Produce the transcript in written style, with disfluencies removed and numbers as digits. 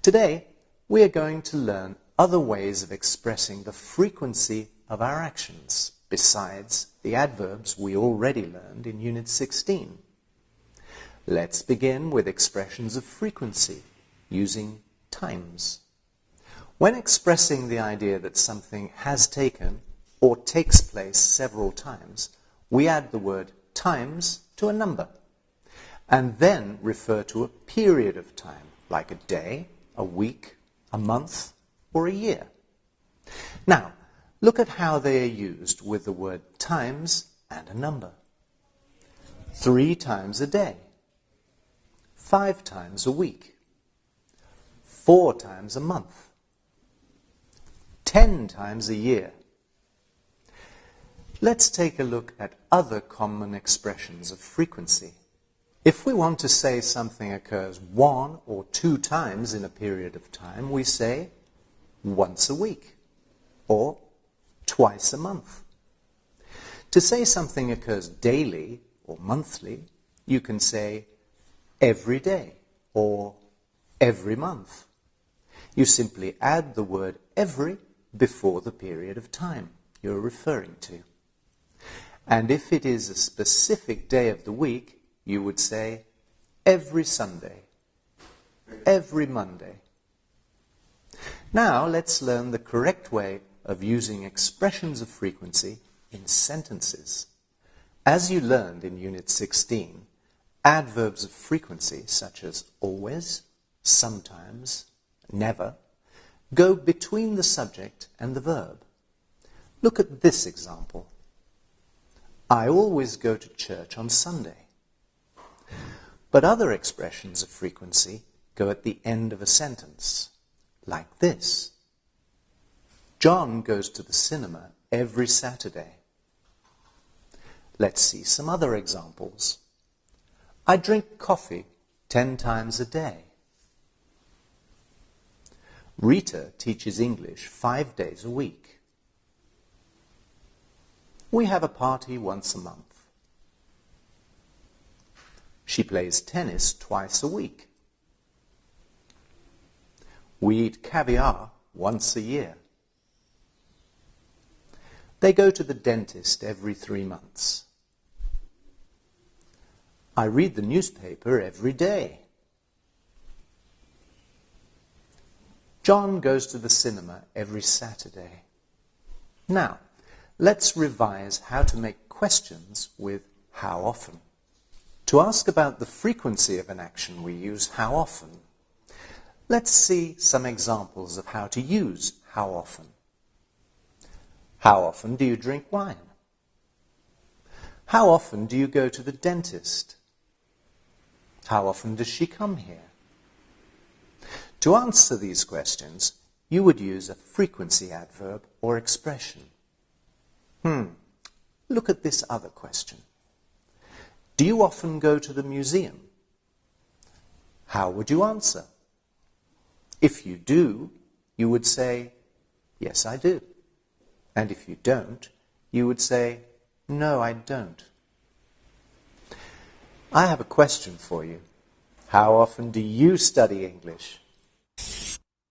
Today, we are going to learn other ways of expressing the frequency of our actions, besides the adverbs we already learned in Unit 16. Let's begin with expressions of frequency using times. When expressing the idea that something has taken or takes place several times, we add the word times to a number, and then refer to a period of time, like a day, a week, a month, or a year. Now, look at how they are used with the word times and a number. 3 times a day, 5 times a week, 4 times a month, 10 times a year. Let's take a look at other common expressions of frequency. If we want to say something occurs 1 or 2 times in a period of time, we say once a week or twice a month. To say something occurs daily or monthly, you can say every day or every month. You simply add the word every before the period of time you're referring to. And if it is a specific day of the week, you would say every Sunday, every Monday. Now let's learn the correct way of using expressions of frequency in sentences. As you learned in Unit 16, adverbs of frequency such as always, sometimes, never, go between the subject and the verb. Look at this example. I always go to church on Sunday. But other expressions of frequency go at the end of a sentence, like this. John goes to the cinema every Saturday. Let's see some other examples. I drink coffee 10 times a day. Rita teaches English 5 days a week. We have a party once a month. She plays tennis twice a week. We eat caviar once a year. They go to the dentist every 3 months. I read the newspaper every day. John goes to the cinema every Saturday. Now, let's revise how to make questions with how often. To ask about the frequency of an action, we use how often. Let's see some examples of how to use how often. How often do you drink wine? How often do you go to the dentist? How often does she come here? To answer these questions, you would use a frequency adverb or expression. Look at this other question. Do you often go to the museum? How would you answer? If you do, you would say, yes, I do. And if you don't, you would say, no, I don't. I have a question for you. How often do you study English?